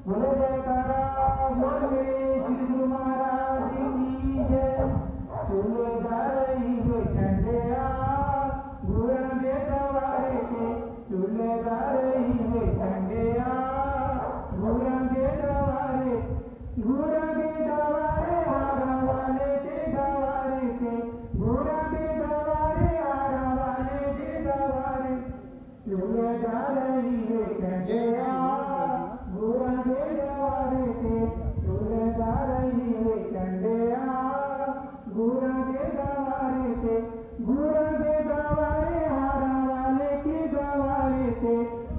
बोले जयकारा बोले श्री गुरु महाराज की जय। चूल्हे जा रही है ठंडिया गुरा के दवारे के, चूल्हे जा रही है ठंडिया गुरा के दवारे, गुरा के दवारे आरा वाले के दवारे के, गुरा के दवारे आरा वाले के दवारे। चूल्हे जा रही है ठंडिया गुरा के दवारे के, चूल्हे जा रही है ठंडिया गुरा के दवारे के, गुरा के दवारे आरा वाले के दवारे के,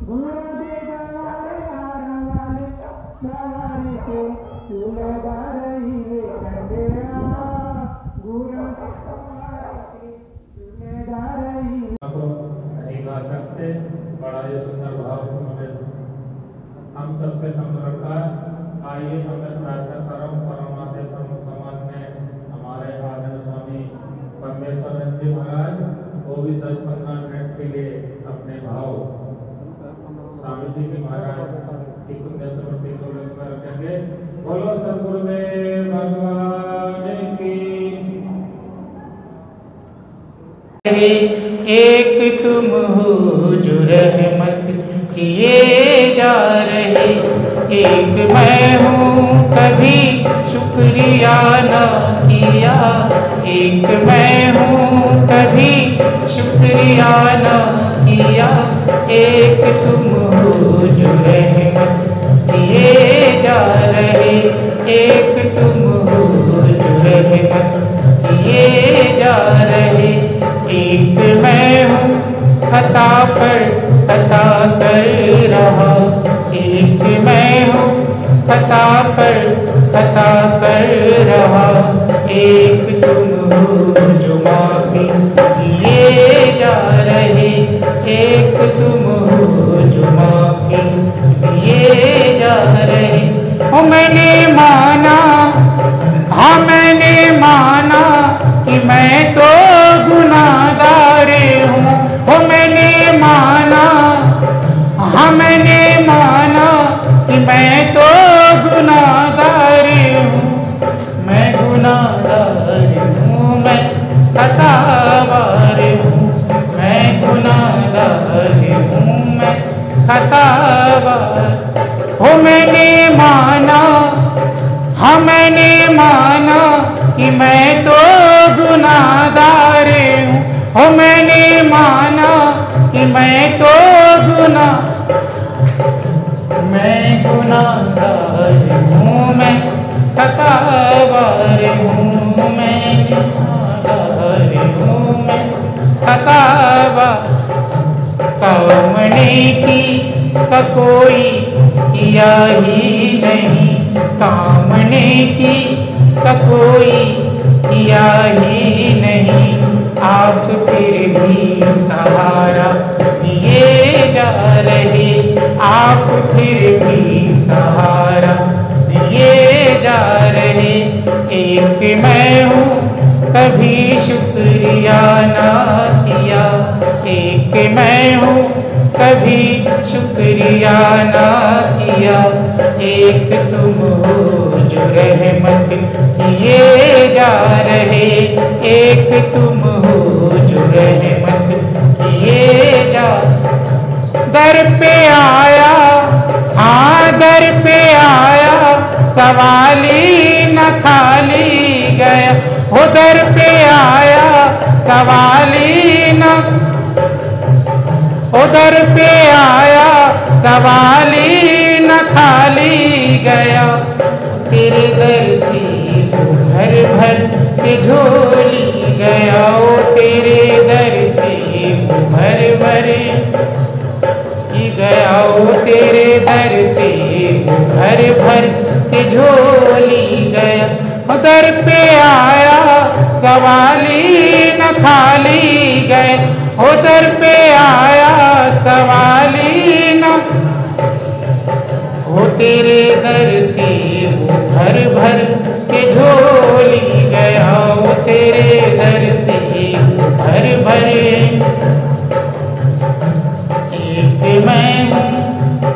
गुरा के दवारे आरा वाले दवारे के। चूल्हे जा रही है ठंडिया गुरा के दवारे के, चूल्हे जा रही है। नहीं गा सकते, बड़ा ही सुंदर भाव हमें हम सबके सामने रखा है। आइए हमें प्रार्थना करो। परमात्मा प्रमुख समाज में हमारे आदरणीय स्वामी परमेश्वर जी महाराज वो भी 10-15 मिनट के लिए अपने भाव स्वामी जी के महाराज की पुण्य स्मृति को स्मरण करेंगे। बोलो सद्गुरुदेव भगवान की। एक तुम हो जो रहमत किए जा रहे, एक मैं हूँ कभी शुक्रिया ना किया, एक मैं हूँ कभी शुक्रिया ना किया। एक तुम हो जो रहमत किए जा रहे, एक तुम हो जो रहमत किए जा रहे। एक मैं हूँ खता पर खता कर रहा, एक मैं हूँ खता पर खता कर रहा। एक तुम हो जो माफी किए जा रहे, एक तुम हो जो माफी किए जा रहे। ओ मैंने माना, हाँ मैंने माना कि मैं तो गुनाहगार हूँ। ओ मैंने माना, हाँ मैंने माना कि मैं तो गुनाहगार हूँ, मैं गुनाहगार हूँ, मैं खतावार हूँ, मैं गुनाहगार हूँ, मैं खतावार। ओ मैंने माना, हाँ मैंने माना कि मैं तो गुनाहगार हूँ। ओ मैंने माना कि मैं तो मैं गुनाहगार हूँ, मैं खतावार हूँ, मैं गुनाहगार हूँ, मैं खतावार। कामने की का कोई किया ही नहीं, कामने की का कोई किया ही नहीं। आप फिर भी सहारा दिए जा रहे, आप फिर भी सहारा दिए जा रहे। एक मैं हूँ कभी शुक्रिया ना किया, एक मैं हूँ कभी शुक्रिया ना किया। एक तुम हो जो रहमत किए जा रहे, एक तुम हो जो रहमत किए जा। दर पे आया, हाँ दर पे आया, सवाली न खाली गया। हो दर पे आया, सवाली न, उधर पे आया, सवाली न खाली गया। तेरे दर से भर भर के झोली गया, ओ तेरे दर से भर भर ही गया, ओ तेरे दर से भर भर के झोली गया। उधर पे आया, सवाली न खाली गए, उधर पे आया, सवाली न। वो तेरे दर से वो भर भर के झोली गया, वो तेरे दर से वो भर भर। एक मैं हूँ,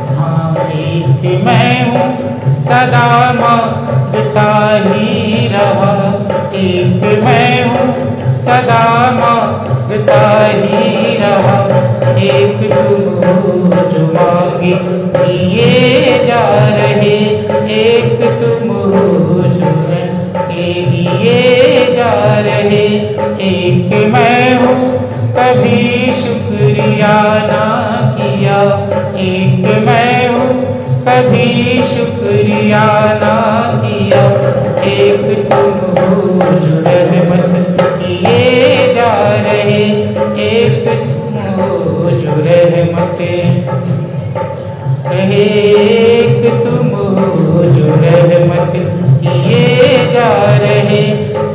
हाँ एक मैं हूँ सदा मांगता ही रहा, एक मैं हूँ सदा मांगता ही रहा, एक तुम हो जो मांगे दिए जा रहे, एक तुम हो जो दिए जा रहे, एक मैं हूँ कभी शुक्रिया ना किया, एक मैं हूँ कभी शुक्रिया ना किया, एक तुम हो जो रहमत किए जा रहे, एक तुम हो जो रहमत रहे, एक तुम हो जो रहमत किए जा रहे,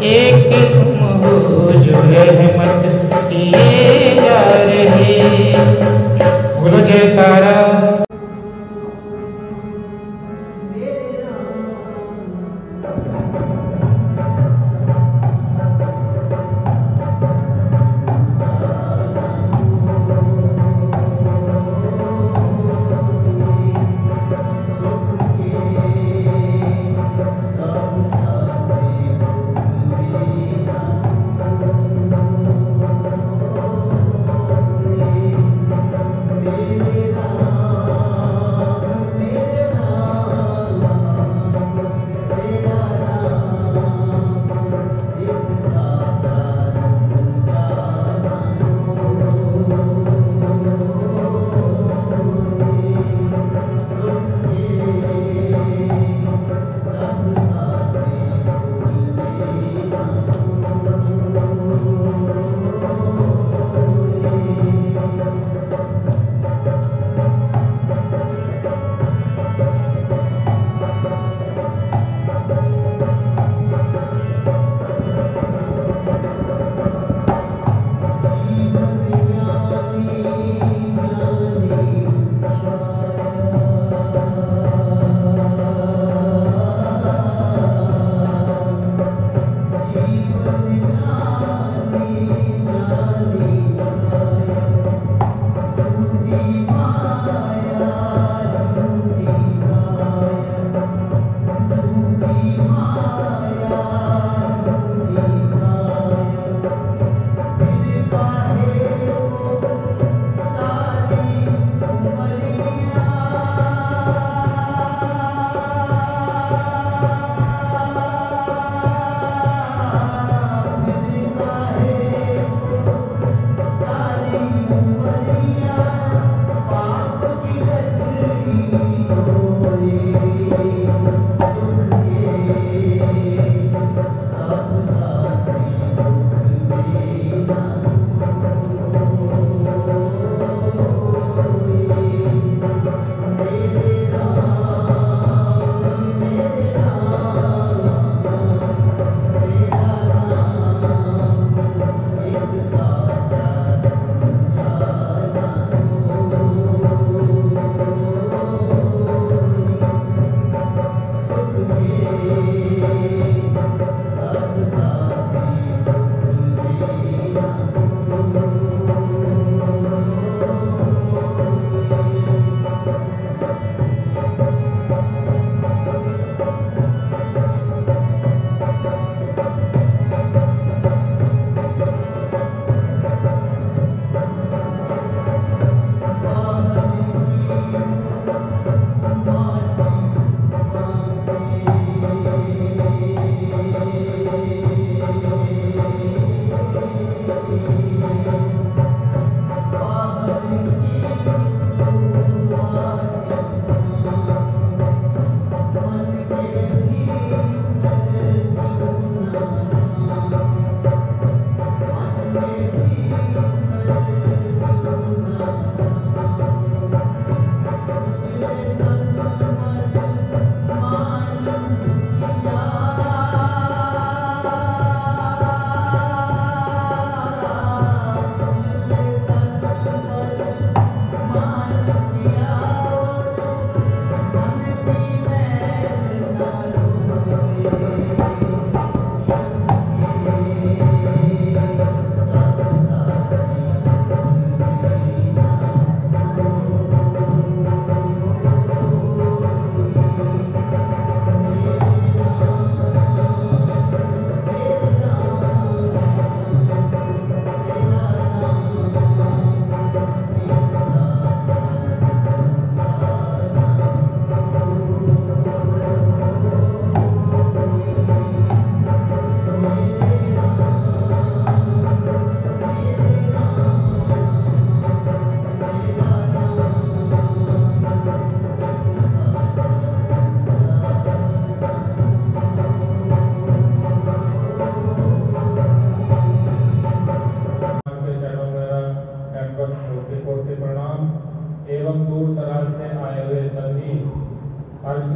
एक तुम हो जो रहमत किए जा रहे। बोलो जयकारा।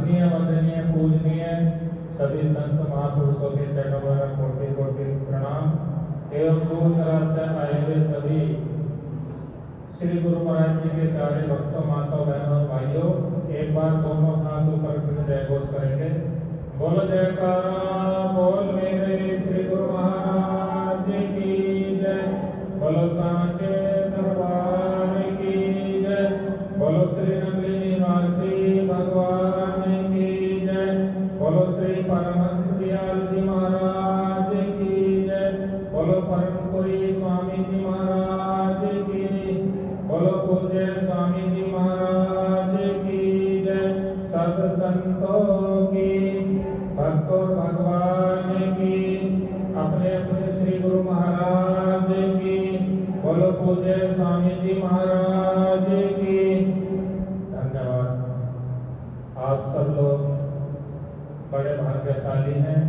प्रशंसनीय, वंदनीय, पूजनीय सभी संत महापुरुषों के चरणों में कोटि कोटि प्रणाम एवं दूर दराज से आए हुए सभी श्री गुरु महाराज जी के प्यारे भक्तों, माताओं, बहनों, भाइयों, एक बार दोनों हाथ ऊपर करके जय घोष करेंगे। बोलो जयकारा बोल मेरे श्री गुरु महाराज की जय। बोलो सांचे दरबार की जय। बोलो श्री नगरी निवासी भगवान की जय। बोलो श्री परमहंस दयाल जी महाराज की जय। बोलो परमपुरी स्वामी जी महाराज की। बोलो पूज्य स्वामी जी महाराज की जय। सब संतों की, भक्तों भगवान की, अपने अपने श्री गुरु महाराज की। बोलो पूज्य स्वामी जी महाराज की। धन्यवाद। आप सब लोग बड़े भाग्यशाली हैं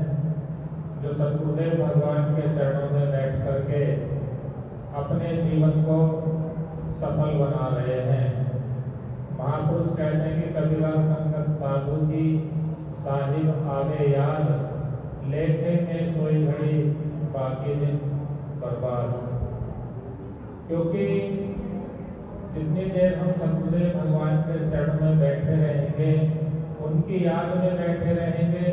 जो सतगुरुदेव भगवान के चरणों में बैठ करके अपने जीवन को सफल बना रहे हैं। महापुरुष कहते हैं कि कबीरा संगत साधु की साहिब आवे याद, लेखे में सोई घड़ी बाकी दिन बर्बाद। क्योंकि जितनी देर हम सतगुरुदेव भगवान के चरण में बैठे रहेंगे, उनकी याद में बैठे रहेंगे,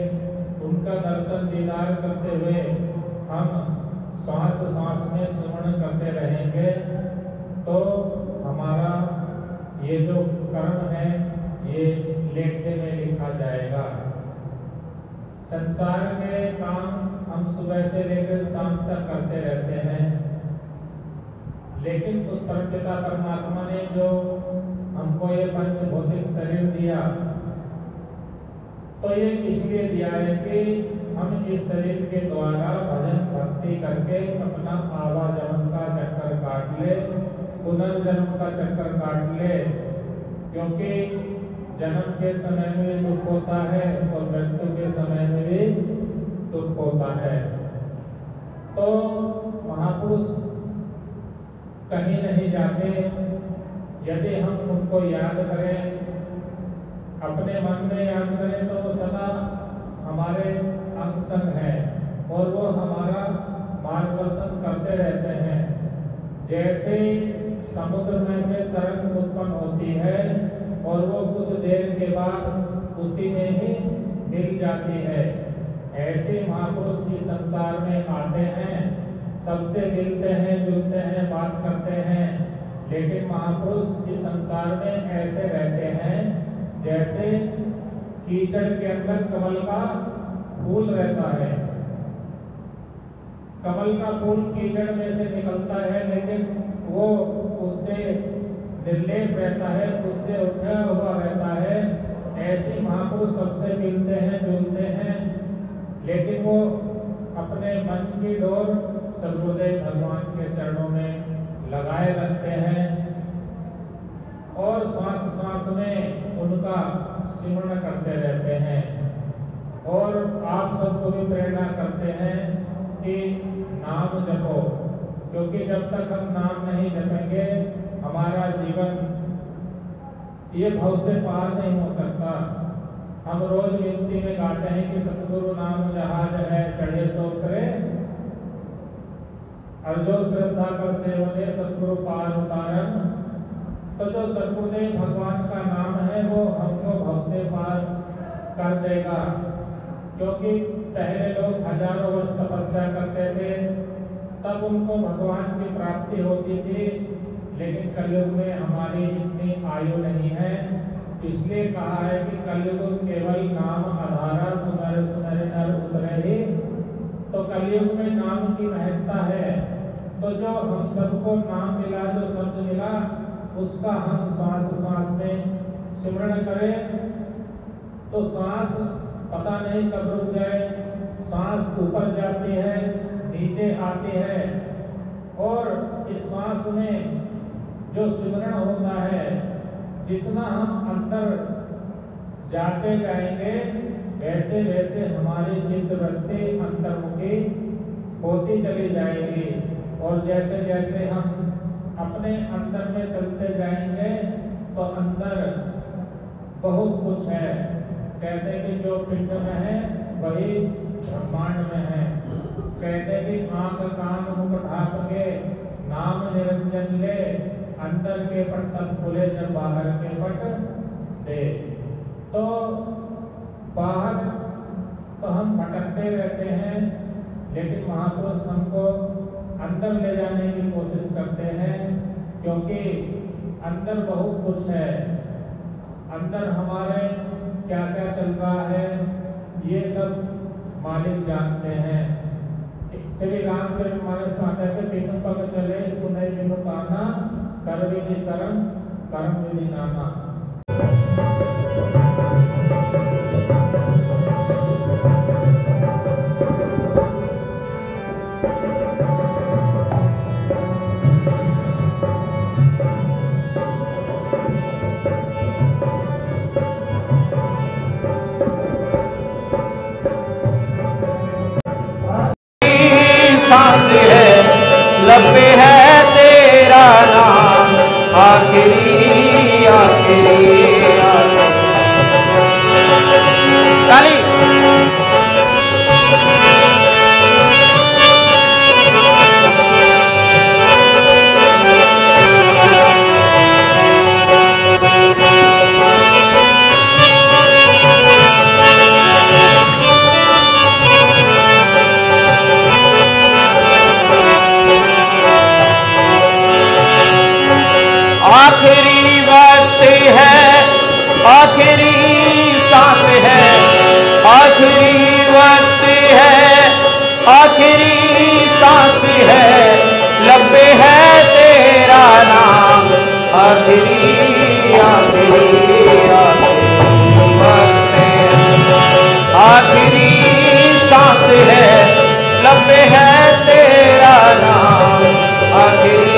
उनका दर्शन दीदार करते हुए हम सांस सांस में स्मरण करते रहेंगे, तो हमारा ये जो कर्म है ये लेखे में लिखा जाएगा। संसार के काम हम सुबह से लेकर शाम तक करते रहते हैं, लेकिन उस परमपिता परमात्मा ने जो हमको ये पंच भौतिक शरीर दिया, तो ये इसलिए दिया है कि हम इस शरीर के द्वारा भजन भक्ति करके अपना आवागमन का चक्कर काट ले, पुनर्जन्म का चक्कर काट ले। क्योंकि जन्म के समय में भी दुख होता है और मृत्यु के समय में भी दुख होता है। तो महापुरुष कहीं नहीं जाते। यदि हम उनको याद करें, अपने मन में याद करें, तो वो सदा हमारे अंग संग है और वो हमारा मार्गदर्शन करते रहते हैं। जैसे समुद्र में से तरंग उत्पन्न होती है और वो कुछ देर के बाद उसी में ही मिल जाती है, ऐसे महापुरुष इस संसार में आते हैं, सबसे मिलते हैं, जुलते हैं, बात करते हैं, लेकिन महापुरुष इस संसार में ऐसे रहते हैं जैसे कीचड़ के अंदर कमल का फूल रहता है। कमल का फूल कीचड़ में से निकलता है, लेकिन वो उससे निर्लेप रहता है, उससे उठा हुआ रहता है। ऐसे महापुरुष सबसे मिलते हैं, जुलते हैं, लेकिन वो अपने मन की डोर सद्गुरुदेव भगवान के चरणों में लगाए रखते हैं और श्वास श्वास में उनका स्मरण करते रहते हैं। और आप सबको भी प्रेरणा करते हैं कि नाम जपो, क्योंकि जब तक हम नाम नहीं जपेंगे हमारा जीवन ये भव से पार नहीं हो सकता। हम रोज विनती में गाते हैं कि सतगुरु नाम जहाज है चढ़े सो करे, और जो श्रद्धा कर सेवने सतगुरु पार उतारन। तो जो सतगुरुदेव भगवान का नाम है वो हमको भव से पार कर देगा। क्योंकि पहले लोग हजारों वर्ष तपस्या करते थे, तब उनको भगवान की प्राप्ति होती थी, लेकिन कलयुग में हमारी इतनी आयु नहीं है। इसलिए कहा है कि कलयुग केवल नाम आधारा, सुनर सुनर नर उतरे ही। तो कलयुग में नाम की महत्ता है। तो जो हम सबको नाम मिला, जो शब्द मिला, उसका हम श्वास श्वास में सिमरण करें, तो श्वास पता नहीं कब रुक जाए, सांस ऊपर जाती है, नीचे आती है, और इस श्वास में जो सिमरण होता है, जितना हम अंदर जाते जाएंगे वैसे वैसे हमारी चित्तवृत्ति अंतर्मुखी होती चली जाएगी। और जैसे जैसे हम अपने अंदर में चलते जाएंगे तो अंदर बहुत कुछ है। कहते कि जो पिंड में है वही ब्रह्मांड में है। कहते कि आंख कान मुख ढाप के नाम निरंजन ले, अंदर के पट तब खुले जब बाहर के पट दे। तो बाहर तो हम भटकते रहते हैं, लेकिन महापुरुष हमको अंदर ले जाने की कोशिश करते हैं, क्योंकि अंदर बहुत कुछ है। अंदर हमारे क्या क्या चल रहा है ये सब मालिक जानते हैं। श्री रामचरितमानस में आता है कि बिनु पग चले सुने बिनु काना, कर विधि कर्म कर्म विधि नाना। सांस है लब पे है तेरा नाम, आखिरी आखिरी ताली। आखिरी वक्त है, आखिरी सांस है, आखिरी वक्त है, आखिरी सांस है, लब पे है तेरा नाम, आखिरी आखिरी आखिरी वक्त है, आखिरी सांस है, लब पे है तेरा नाम, आखिरी।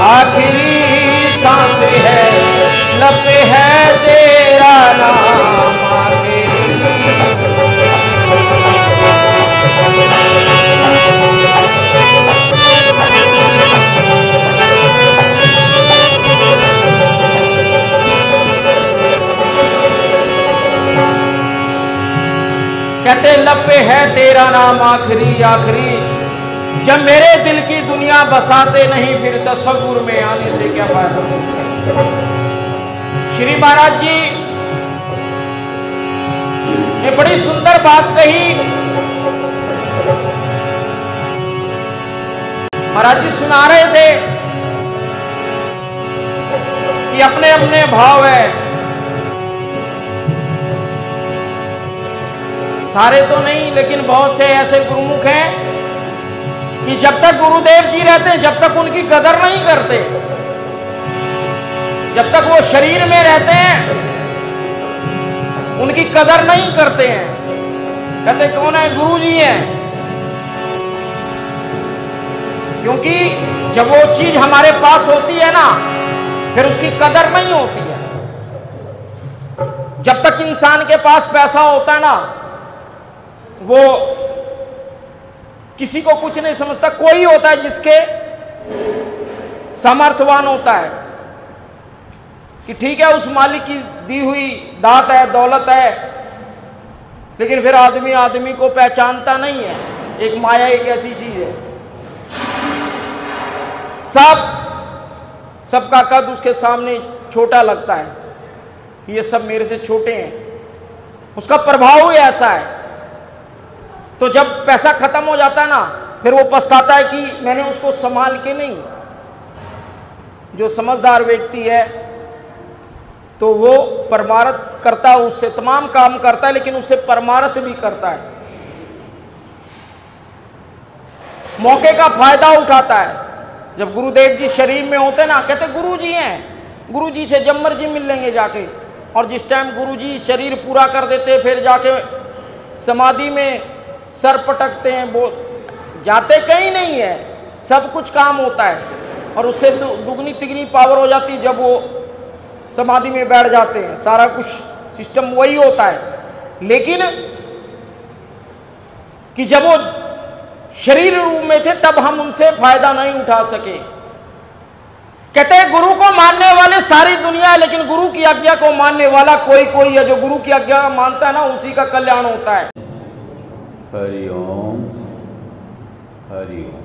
आखिरी सांस है, लब पे है तेरा नाम, कहते लब पे है तेरा नाम, आखिरी आखिरी। जब मेरे दिल की दुनिया बसाते नहीं, फिर तस्वुर में आने से क्या फायदा। श्री महाराज जी ने बड़ी सुंदर बात कही। महाराज जी सुना रहे थे कि अपने अपने भाव है, सारे तो नहीं लेकिन बहुत से ऐसे गुरुमुख हैं कि जब तक गुरुदेव जी रहते हैं, जब तक उनकी कदर नहीं करते, जब तक वो शरीर में रहते हैं उनकी कदर नहीं करते हैं। कहते कौन है? गुरु जी हैं। क्योंकि जब वो चीज हमारे पास होती है ना, फिर उसकी कदर नहीं होती है। जब तक इंसान के पास पैसा होता है ना, वो किसी को कुछ नहीं समझता। कोई होता है जिसके सामर्थ्यवान होता है कि ठीक है उस मालिक की दी हुई दात है, दौलत है, लेकिन फिर आदमी आदमी को पहचानता नहीं है। एक माया एक ऐसी चीज है, सबका कद उसके सामने छोटा लगता है कि ये सब मेरे से छोटे हैं। उसका प्रभाव ही ऐसा है। तो जब पैसा खत्म हो जाता है ना, फिर वो पछताता है कि मैंने उसको संभाल के नहीं। जो समझदार व्यक्ति है तो वो परमार्थ करता है, उससे तमाम काम करता है, लेकिन उससे परमार्थ भी करता है, मौके का फायदा उठाता है। जब गुरुदेव जी शरीर में होते ना, कहते गुरु जी हैं, गुरु जी से जब मर्जी मिल लेंगे जाके। और जिस टाइम गुरु जी शरीर पूरा कर देते, फिर जाके समाधि में सर पटकते हैं। वो जाते कहीं नहीं है, सब कुछ काम होता है और उससे दुगनी तिगनी पावर हो जाती है जब वो समाधि में बैठ जाते हैं। सारा कुछ सिस्टम वही होता है। लेकिन कि जब वो शरीर रूप में थे तब हम उनसे फायदा नहीं उठा सके। कहते हैं गुरु को मानने वाले सारी दुनिया है, लेकिन गुरु की आज्ञा को मानने वाला कोई कोई है। जो गुरु की आज्ञा मानता है ना, उसी का कल्याण होता है। हरि ओम हरि ओम।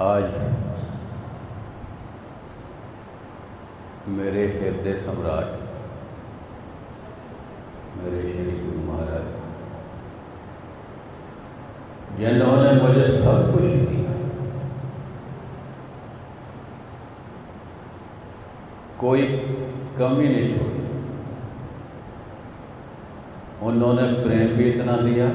आज मेरे हृदय सम्राट मेरे श्री गुरु महाराज, जिन्होंने मुझे सब कुछ दिया, कोई कमी नहीं छोड़ी। उन्होंने प्रेम भी इतना दिया,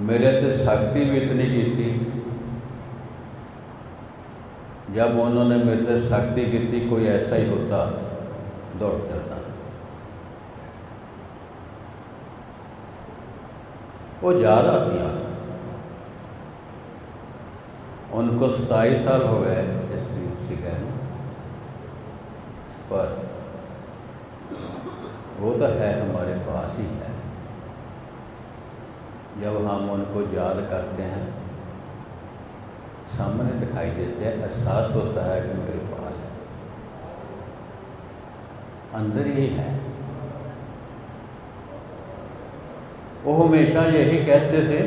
मेरे ते सख्ती भी इतनी की थी। जब उन्होंने मेरे से सख्ती की थी, कोई ऐसा ही होता दौड़ चलता। वो ज़्यादा आती हैं, उनको 27 साल हो गए इस शिकायत में, पर वो तो है हमारे पास ही है। जब हम उनको याद करते हैं, सामने दिखाई देते हैं, एहसास होता है कि मेरे पास है, अंदर ही है। वो हमेशा यही कहते थे,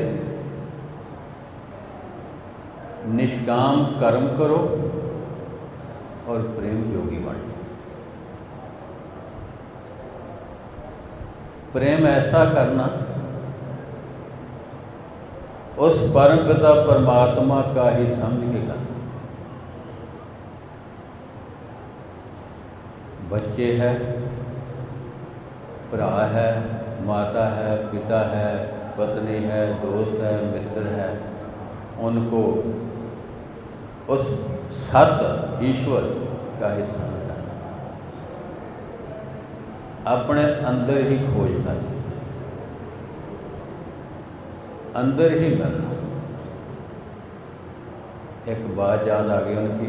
निष्काम कर्म करो और प्रेम योगी बनो। प्रेम ऐसा करना उस परम पिता परमात्मा का ही समझ के करना। बच्चे हैं, भरा है, माता है, पिता है, पत्नी है, दोस्त है, मित्र है, उनको उस सत ईश्वर का ही समझ करना, अपने अंदर ही खोज करना, अंदर ही मिलना। एक बात याद आ गई उनकी,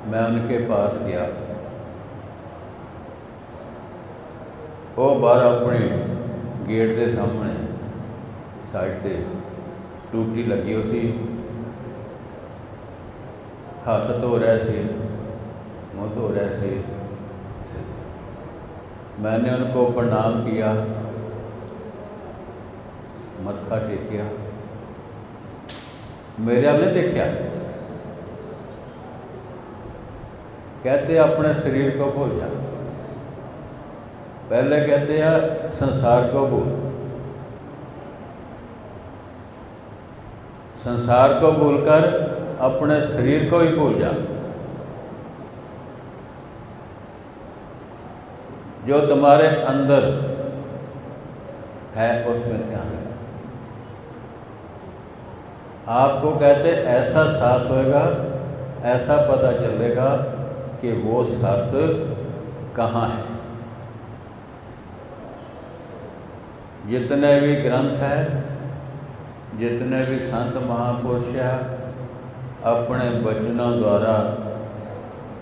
मैं उनके पास गया, वो बाहर अपने गेट के सामने साइड से टूटी लगी उसी, हाथ धो रहे थे, मुँह धो रहे थे। मैंने उनको प्रणाम किया, मत्था टेकिया, मेरे आपने देखा। कहते अपने शरीर को भूल जा, पहले कहते हैं संसार को भूल, संसार को भूलकर अपने शरीर को ही भूल जा। जो तुम्हारे अंदर है उसमें ध्यान है। आपको कहते ऐसा साहस होएगा, ऐसा पता चलेगा कि वो सत कहाँ है। जितने भी ग्रंथ हैं, जितने भी संत महापुरुष हैं, अपने वचनों द्वारा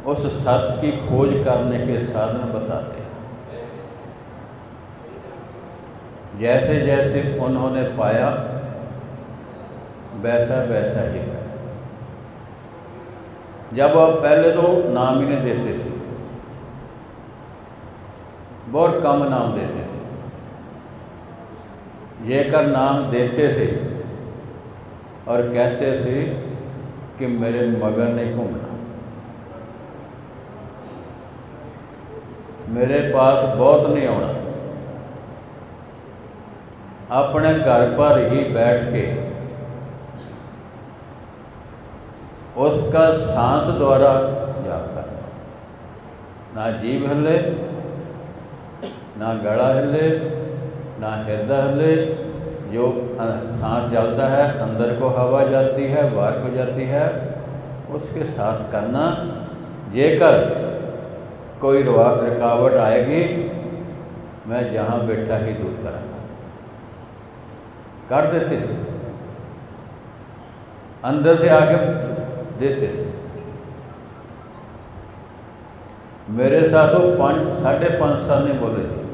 उस सत्य की खोज करने के साधन बताते हैं। जैसे जैसे उन्होंने पाया वैसा वैसा ही पाया। जब आप पहले तो नाम ही नहीं देते थे, बहुत कम नाम देते थे। जेकर नाम देते थे और कहते थे कि मेरे मगर नहीं घूमना, मेरे पास बहुत नहीं आना, अपने घर पर ही बैठ के उसका सांस द्वारा जाप करना। ना जीभ हिले, ना गला हिले, ना हृदय हिले। जो सांस चलता है, अंदर को हवा जाती है, बाहर को जाती है, उसके साथ करना। जेकर कोई रुकावट आएगी, मैं जहाँ बैठा ही दूर करांगा। कर देते थे, अंदर से आके देते थे। मेरे साथ वो 5.5 साल नहीं बोले थे।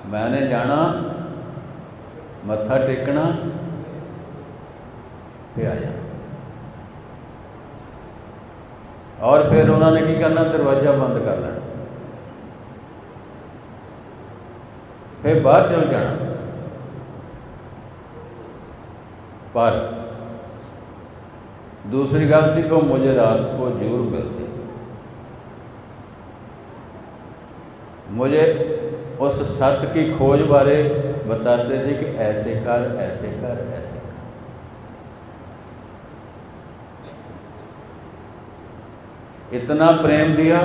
मैंने जाना, मत्था टेकना, फिर आ जाना। और फिर उन्होंने की करना, दरवाज़ा बंद कर लेना, फिर बाहर चल जाना। पर दूसरी गल सी को मुझे रात को जरूर मिलती, मुझे उस सत्य की खोज बारे बताते थे कि ऐसे कर, ऐसे कर, ऐसे कर। इतना प्रेम दिया,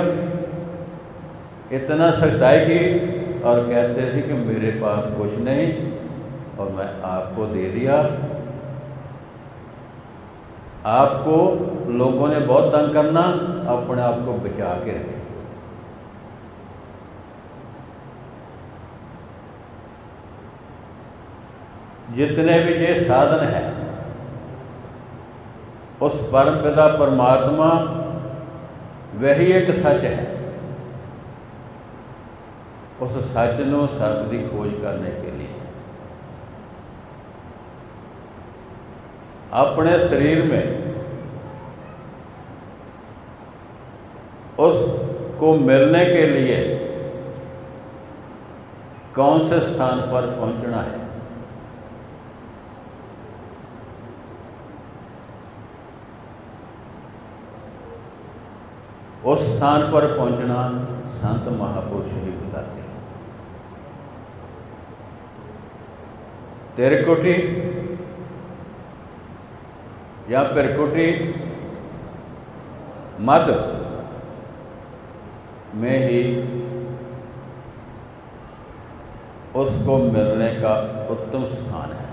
इतना सख्ताई की, और कहते थे कि मेरे पास कुछ नहीं और मैं आपको दे दिया। आपको लोगों ने बहुत तंग करना, अपने आप को बचा के रखें। जितने भी ये साधन है, उस परम पिता परमात्मा वही एक सच है। उस सच नूं सत्य की खोज करने के लिए अपने शरीर में उसको मिलने के लिए कौन से स्थान पर पहुंचना है, उस स्थान पर पहुंचना संत महापुरुष ही बताते हैं। त्रिकुटी या त्रिकुटी मध्य में ही उसको मिलने का उत्तम स्थान है।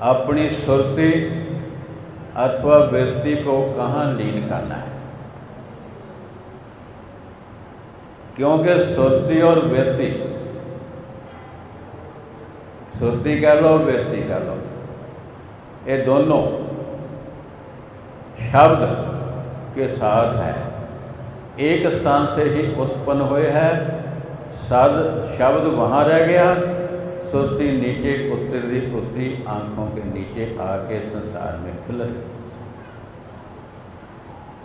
अपनी सुरती अथवा वृत्ति को कहाँ लीन करना है, क्योंकि सुरती और वृत्ति, सुरती कह लो, वृत्ति कह लो, ये दोनों शब्द के साथ है, एक स्थान से ही उत्पन्न हुए हैं। शब्द वहाँ रह गया, सुरती नीचे उतरी आंखों के नीचे आके संसार में खिल गई।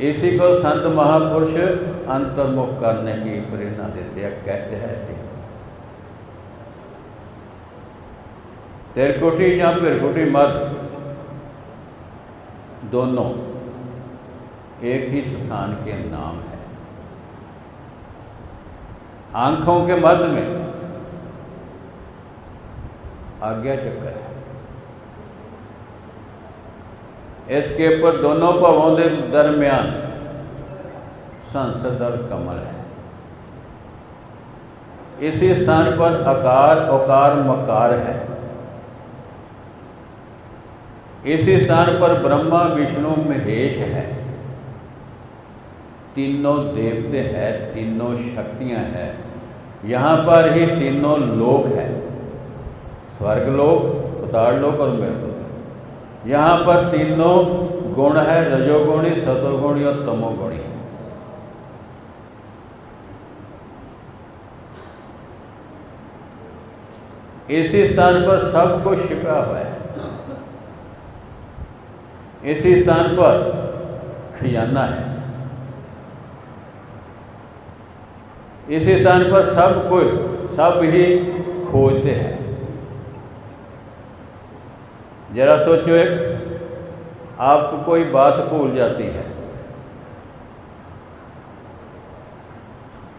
इसी को संत महापुरुष अंतर्मुख करने की प्रेरणा देते हैं, कहते हैं ऐसे। त्रिकुटी या त्रिकुटी मध्य दोनों एक ही स्थान के नाम है। आंखों के मध्य में आज्ञा चक्र है, इसके ऊपर दोनों भवों के दरम्यान संसदल कमल है। इसी स्थान पर आकार, ओकार, मकार है। इसी स्थान पर ब्रह्मा विष्णु महेश है, तीनों देवते हैं, तीनों शक्तियां हैं। यहाँ पर ही तीनों लोक है, स्वर्गलोक, पाताललोक और मृत्युलोक। यहाँ पर तीनों गुण है, रजोगुणी, सतोगुणी और तमोगुणी है। इसी स्थान पर सब कुछ छिपा हुआ है। इसी स्थान पर खजाना है। इसी स्थान पर सब कुछ सब ही खोजते हैं। जरा सोचो, एक आपको कोई बात भूल जाती है,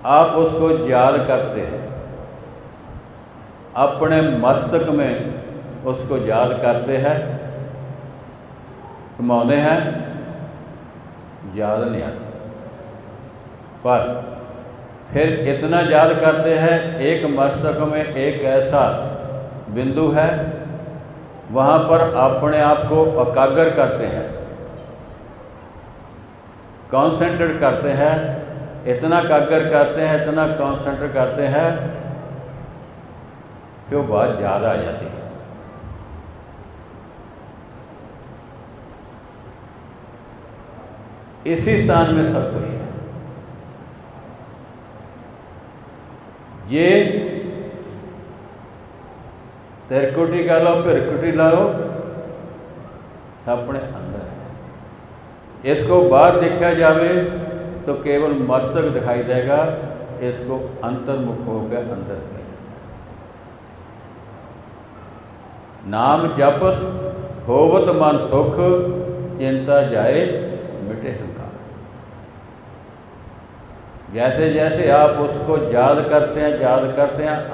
आप उसको याद करते हैं, अपने मस्तक में उसको याद करते हैं, घुमाते हैं, याद नहीं आता। पर फिर इतना याद करते हैं, एक मस्तक में एक ऐसा बिंदु है, वहाँ पर अपने आप को एकाग्र करते हैं, कॉन्सेंट्रेट करते हैं, इतना एकाग्र करते हैं, इतना कॉन्सेंट्रेट करते हैं कि वो बात याद आ जाती है। इसी स्थान में सब कुछ है। ये तिरकुटी कह लो, पिरकुटी ला लो, अपने अंदर है। इसको बाहर देखा जावे तो केवल मस्तक दिखाई देगा, इसको अंतर्मुख होकर अंदर दिखाई देगा। नाम जपत होवत मन सुख, चिंता जाए मिटे हंकार। जैसे जैसे आप उसको याद करते हैं,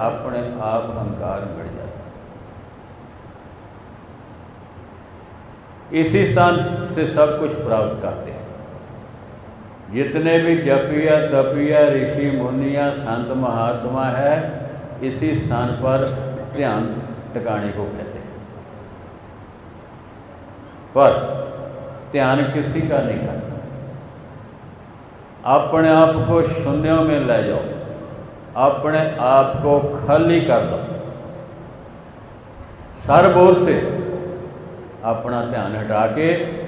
अपने आप हंकार मिट जाता है। इसी स्थान से सब कुछ प्राप्त करते हैं। जितने भी जपिया तपिया ऋषि मुनिया संत महात्मा है, इसी स्थान पर ध्यान टिकाने को कहते हैं। पर ध्यान किसी का नहीं करना, अपने आप को शून्यों में ले जाओ, अपने आप को खाली कर दो। सर्व ओर से अपना ध्यान हटा के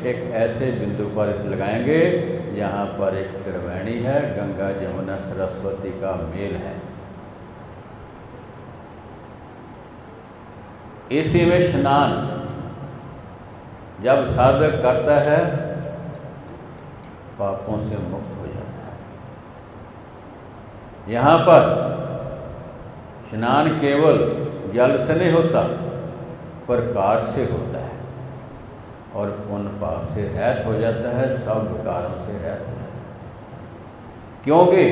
एक ऐसे बिंदु पर इसे लगाएंगे जहाँ पर एक त्रिवेणी है, गंगा जमुना सरस्वती का मेल है। इसी में स्नान जब साधक करता है, पापों से मुक्त हो जाता है। यहाँ पर स्नान केवल जल से नहीं होता, प्रकाश से होता है और पुण्य पाप से रहित हो जाता है, सब विकारों से रहित हो जाता है। क्योंकि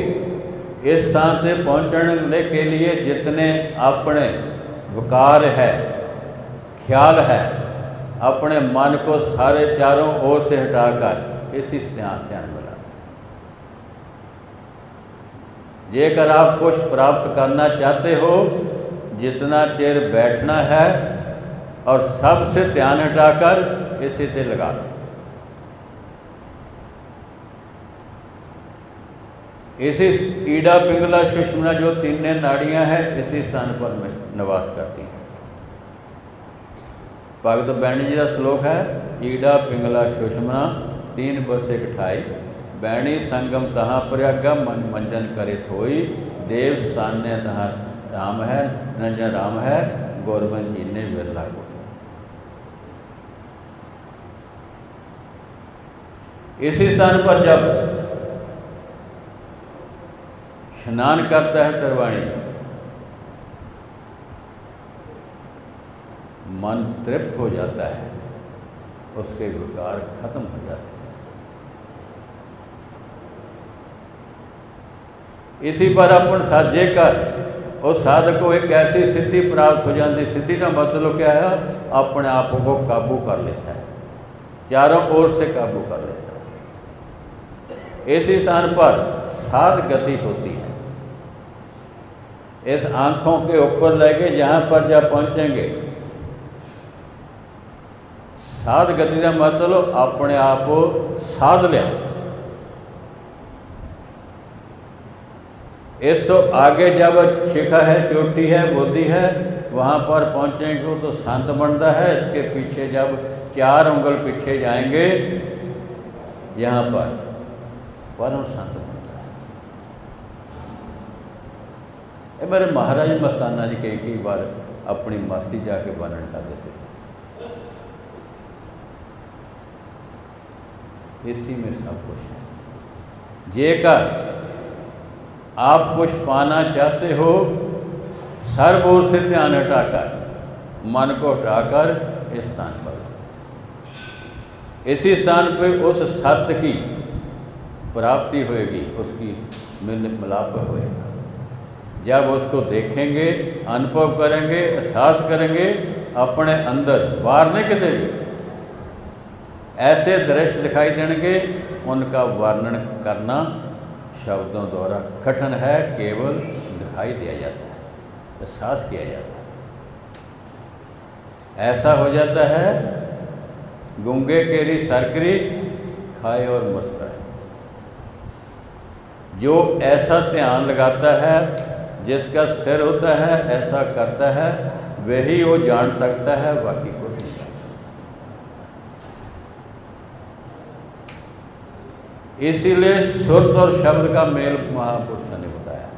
इस स्थान से पहुँचने के लिए जितने अपने विकार है, ख्याल है, अपने मन को सारे चारों ओर से हटाकर इसी ध्यान में लाते। जेकर आप कुछ प्राप्त करना चाहते हो, जितना चेर बैठना है और सबसे ध्यान हटाकर इसी से लगा दो। इसी ईड़ा पिंगला सुषुम्ना जो तीनों नाड़ियां हैं, इसी स्थान पर निवास करती हैं। भगत बैणी जी का श्लोक है, ईड़ा पिंगला सुषुम्ना 3:28। बैणी संगम तहाँ प्रयागा, मन मंजन करे थोई। देव स्थान्य तहाँ राम है, नंजन राम है, गौरवन चीने बिरला को। इसी स्थान पर जब स्नान करता है त्रिवेणी में, मन तृप्त हो जाता है, उसके विकार खत्म हो जाते हैं। इसी पर अपन साझे कर उस साधक को एक ऐसी सिद्धि प्राप्त हो जाती। सिद्धि का मतलब क्या है? अपने आप को काबू कर लेता है, चारों ओर से काबू कर लेता है। इसी स्थान पर सात गति होती है। इस आंखों के ऊपर लेके जहाँ पर जब पहुँचेंगे, साध गति का मतलब अपने आप को साध लिया। इस तो आगे जब शिखा है, चोटी है, बोधि है, वहाँ पर पहुँचेंगे तो संत बनता है। इसके पीछे जब 4 उंगल पीछे जाएंगे यहाँ पर परम संत बनता है। ये मेरे महाराज मस्ताना जी कई बार अपनी मस्ती जाके वर्णन कर देते थे। इसी में सब कुछ है। जेकर आप कुछ पाना चाहते हो, सर्व ओर से ध्यान हटाकर, मन को हटाकर इस स्थान पर, इसी स्थान पर उस सत्य की प्राप्ति होएगी, उसकी मिलाप होएगा। जब उसको देखेंगे, अनुभव करेंगे, एहसास करेंगे अपने अंदर, बाहर नहीं किते भी ऐसे दृश्य दिखाई देंगे, उनका वर्णन करना शब्दों द्वारा कठिन है, केवल दिखाई दिया जाता है, एहसास किया जाता है। ऐसा हो जाता है गूंगे केरी सरकरी खाए और मुस्कुराए। जो ऐसा ध्यान लगाता है, जिसका सिर होता है, ऐसा करता है, वही वो जान सकता है, बाकी कुछ नहीं जानता। इसीलिए सुरत और शब्द का मेल महापुरुष ने बताया।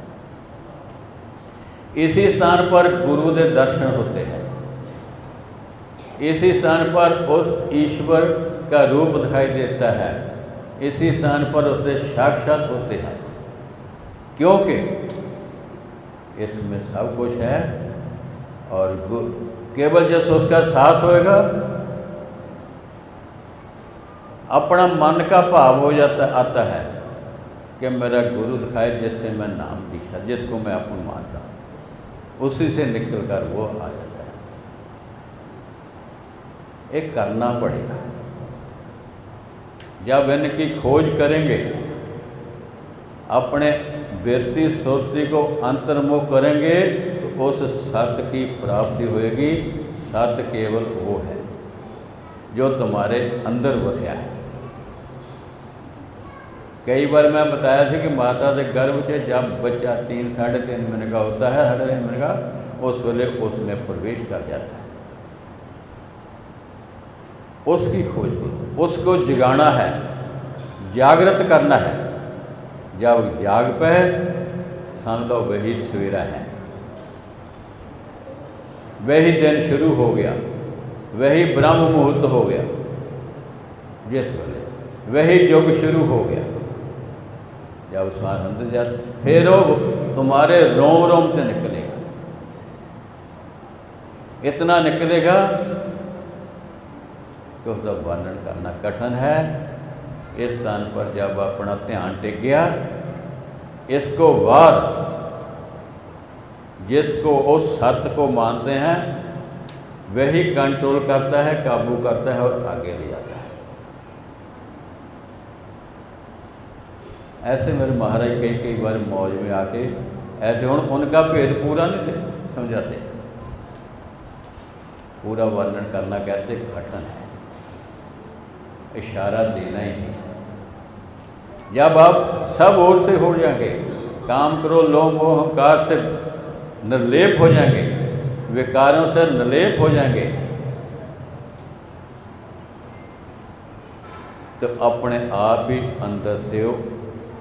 इसी स्थान पर गुरु के दर्शन होते हैं, इसी स्थान पर उस ईश्वर का रूप दिखाई देता है, इसी स्थान पर उसके साक्षात होते हैं, क्योंकि इसमें सब कुछ है। और केवल जैसे उसका साहस होएगा, अपना मन का भाव हो जाता आता है कि मेरा गुरु दिखाए, जिससे मैं नाम दीक्षा, जिसको मैं अपना मानता हूँ, उसी से निकल कर वो आ जाता है। एक करना पड़ेगा। जब इनकी खोज करेंगे, अपने वृत्ति सुरति को अंतर्मुख करेंगे, तो उस सत्य की प्राप्ति होएगी। सत्य केवल वो है जो तुम्हारे अंदर बसया है। कई बार मैं बताया था कि माता के गर्भ से जब बच्चा 3 साढ़े 3 महीने का होता है, 3.5 महीने का, उस वेले उसमें प्रवेश कर जाता है। उसकी खोज करो, उसको जगाना है, जागृत करना है। जब जाग पे समझ लो वही सवेरा है, वही दिन शुरू हो गया, वही ब्रह्म मुहूर्त हो गया, जिस वेले वही युग शुरू हो गया। जब श्वास अंदर जाता, फिर वो तुम्हारे रोम रोम से निकलेगा, इतना निकलेगा कि उसका वर्णन करना कठिन है। इस स्थान पर जब अपना ध्यान टिक गया, इसको बाद जिसको उस सत्य को मानते हैं, वही कंट्रोल करता है, काबू करता है और आगे ले जाता है। ऐसे मेरे महाराज कई बार मौज में आके ऐसे उनका भेद पूरा नहीं समझाते, पूरा वर्णन करना कहते कठिन है, इशारा देना ही नहीं। जब आप सब ओर से हो जाएंगे, काम करो लोभ मोह अहंकार से निर्लेप हो जाएंगे, विकारों से निर्लेप हो जाएंगे, तो अपने आप ही अंदर से वो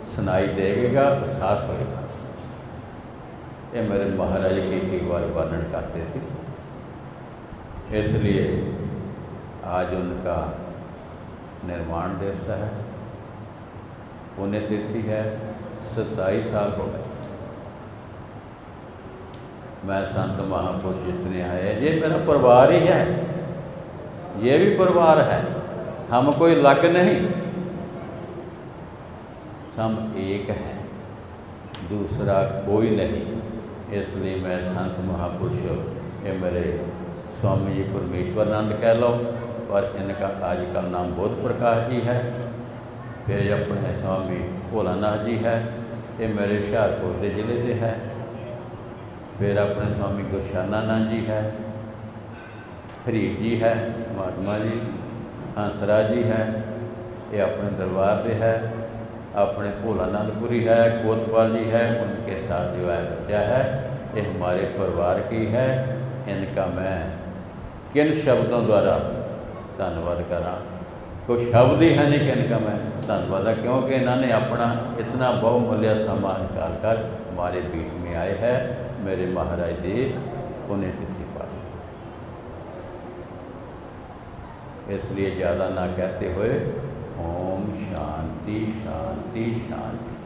सुनाई देगा, एहसास होएगा। ये मेरे महाराज की कई बार वर्णन करते थे। इसलिए आज उनका निर्माण दिवस है, पुण्यतिथि है। 27 साल हो गए। मैं संत महापुरुष जितने आए, ये मेरा परिवार ही है, ये भी परिवार है, हम कोई अलग नहीं, हम एक हैं, दूसरा कोई नहीं। इसलिए मैं संत महापुरुष, ये मेरे स्वामी जी परमेश्वरानंद कह लो, पर इनका आजकल नाम बोध प्रकाश जी है। फिर अपने स्वामी भोलानाथ जी है, ये मेरे हुशियारपुर के जिले के है। फिर अपने स्वामी गुरशरणानंद जी है, हरीश जी है, महात्मा जी, हंसराज जी है, ये अपने दरबार से है, अपने भोलानंदपुरी है, कोतवाल जी है, उनके साथ जो है बच्चा है, ये हमारे परिवार की है। इनका मैं किन शब्दों द्वारा धन्यवाद करा, कोई शब्द ही है नहीं कि इनका मैं धन्यवाद, क्योंकि इन्होंने अपना इतना बहुमूल्य समा निकाल कर हमारे बीच में आए हैं मेरे महाराज की पुण्यतिथि पर। इसलिए ज़्यादा ना कहते हुए ओम शांति शांति शांति।